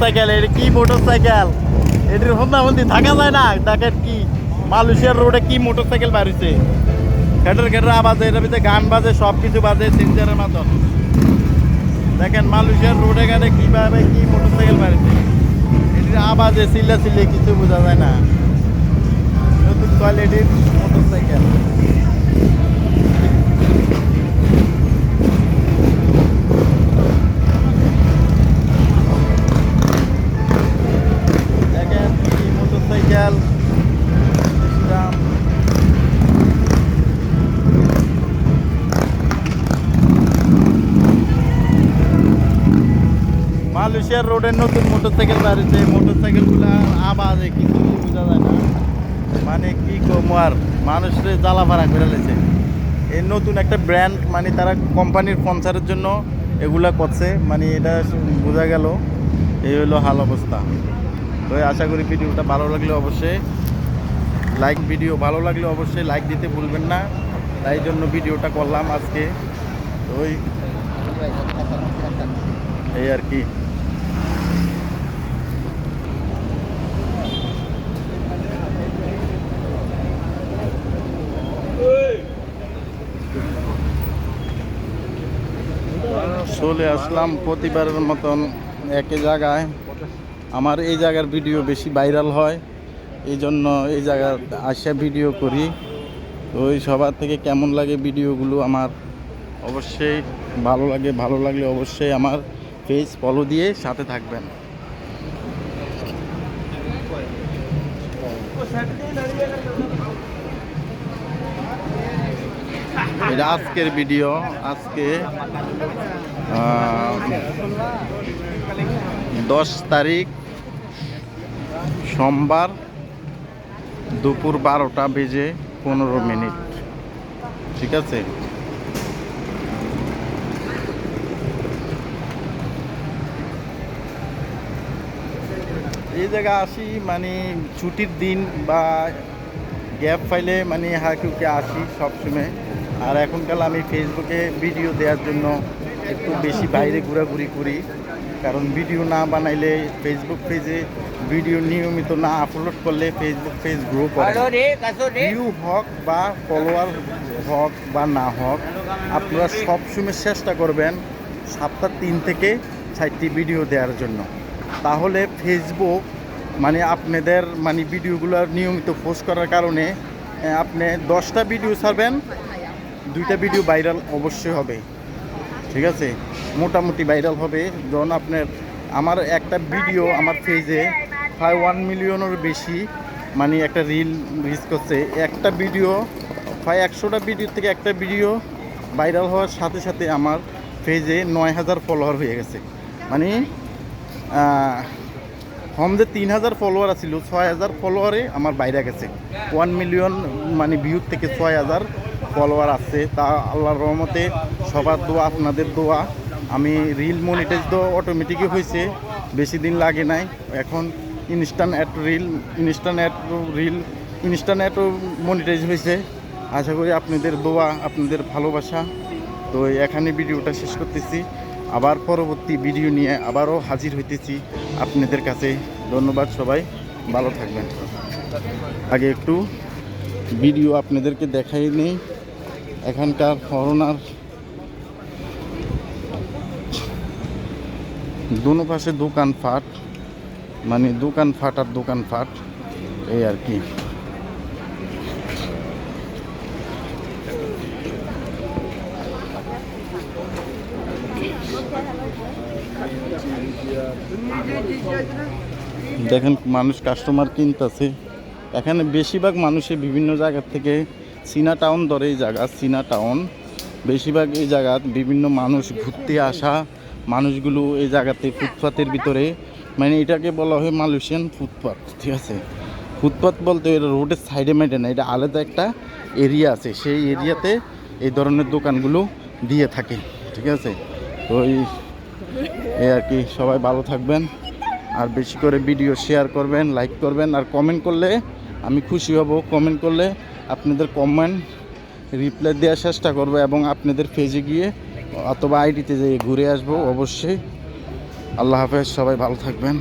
Motorcycle, এটা কি motorcycle? এটির হন্দা হন্দি থাকা যায় না। দেখেন কি মালয়েশিয়ার রোডে কি মোটরসাইকেল বাড়িছে, খেটের খেটের আওয়াজে, এটার ভিতরে গান বাজে, সব কিছু বাজে সিনজারের মতন। দেখেন মালয়েশিয়ার রোডে গাড়ে কিভাবে কি মোটরসাইকেল বাড়িছে, এটির আওয়াজে চিল্লা চিল্লে কিছু বোঝা যায় না। নতুন কোয়ালিটির মোটরসাইকেল। দেখেন কি মোটরসাইকেল, মালয়েশিয়ার রোডের নতুন মোটরসাইকেল বাড়িছে। মোটরসাইকেলগুলো আওয়াজে কিছু বোঝা যায় না, মানে কি কম আর মানুষের জ্বালা ভাড়া করে লেছে। এই নতুন একটা ব্র্যান্ড, মানে তারা কোম্পানির স্পন্সরের জন্য এগুলা করছে, মানে এটা বোঝা গেল। এই হলো হাল অবস্থা। তো আশা করি ভিডিওটা ভালো লাগলে অবশ্যই লাইক দিতে ভুলবেন না। তাই জন্য ভিডিওটা করলাম আজকে। তো এই আর কি। চলে আসলাম প্রতিবারের মতন একই জায়গায়। আমার এই জায়গার ভিডিও বেশি ভাইরাল হয়, এই জন্য এই জায়গায় আসে ভিডিও করি। তো ওই সবার থেকে কেমন লাগে ভিডিওগুলো আমার অবশ্যই ভালো লাগলে অবশ্যই আমার পেজ ফলো দিয়ে সাথে থাকবেন। এটা আজকের ভিডিও। আজকে 10 তারিখ সোমবার, দুপুর 12টা বেজে 15 মিনিট। ঠিক আছে। এই জায়গা আসি মানে ছুটির দিন বা গ্যাপ পাইলে মানে হাঁকুকে আসি সবসময়। আর এখনকাল আমি ফেসবুকে ভিডিও দেওয়ার জন্য একটু বেশি বাইরে ঘোরাঘুরি করি, কারণ ভিডিও না বানাইলে ফেসবুক পেজে ভিডিও নিয়মিত না আপলোড করলে ফেসবুক পেজ গ্রো করে। ভিউ হোক বা ফলোয়ার হোক বা না হোক, আপনারা সবসময় চেষ্টা করবেন সপ্তাহে 3 থেকে 4টি ভিডিও দেওয়ার জন্য। তাহলে ফেসবুক মানে আপনাদের মানে ভিডিওগুলো নিয়মিত পোস্ট করার কারণে আপনি 10টা ভিডিও ছাড়বেন, 2টা ভিডিও ভাইরাল অবশ্যই হবে। ঠিক আছে, মোটামুটি ভাইরাল হবে। যখন আপনার আমার একটা ভিডিও আমার পেজে প্রায় 1 মিলিয়নের বেশি মানে একটা রিল রিচ করছে। একটা ভিডিও প্রায় 100টা ভিডিও থেকে একটা ভিডিও ভাইরাল হওয়ার সাথে সাথে আমার পেজে 9000 ফলোয়ার হয়ে গেছে। মানে যে 3000 ফলোয়ার ছিল, 6000 ফলোয়ারে আমার বাইরে গেছে। 1 মিলিয়ন মানে ভিউ থেকে 6000 ফলোয়ার আছে। তা আল্লাহর রহমতে সবার দোয়া, আপনাদের দোয়া। আমি রিল মনিটাইজ তো অটোমেটিকই হয়েছে, বেশি দিন লাগে নাই। এখন ইনস্ট্যান্ট অ্যাড মনিটাইজ হয়েছে। আশা করি আপনাদের দোয়া, আপনাদের ভালোবাসা। তো এখানে ভিডিওটা শেষ করতেছি। আবার পরবর্তী ভিডিও নিয়ে আবারও হাজির হইতেছি আপনাদের কাছে। ধন্যবাদ, সবাই ভালো থাকবেন। আগে একটু ভিডিও আপনাদেরকে দেখাই নেই। এখানকার করোনার দুনো পাশে দোকানপাট, মানে দোকানপাট আর দোকানপাট, এই আর কি। দেখেন মানুষ কাস্টমার কিনতেছে। এখানে বেশিরভাগ মানুষে বিভিন্ন জায়গা থেকে চীনা টাউন ধরে, এই জায়গা চীনা টাউন। বেশিরভাগ এই জায়গা বিভিন্ন মানুষ ঘুরতে আসা মানুষগুলো এই জায়গাতে ফুটপাতের ভিতরে, মানে এটাকে বলা হয় মালয়েশিয়ান ফুটপাত। ঠিক আছে, ফুটপাত বলতে এটা রোডের সাইডে মেটে না, এটা আলাদা একটা এরিয়া আছে, সেই এরিয়াতে এই ধরনের দোকানগুলো দিয়ে থাকে। ঠিক আছে, তো এই আর কি। সবাই ভালো থাকবেন, আর বেশি করে ভিডিও শেয়ার করবেন, লাইক করবেন, আর কমেন্ট করলে আমি খুশি হব। কমেন্ট করলে আপনাদের কমেন্ট রিপ্লাই দেওয়ার চেষ্টা করব, এবং আপনাদের পেজে গিয়ে অথবা আইডিতে যেয়ে ঘুরে আসবো অবশ্যই। আল্লাহ হাফেজ, সবাই ভালো থাকবেন।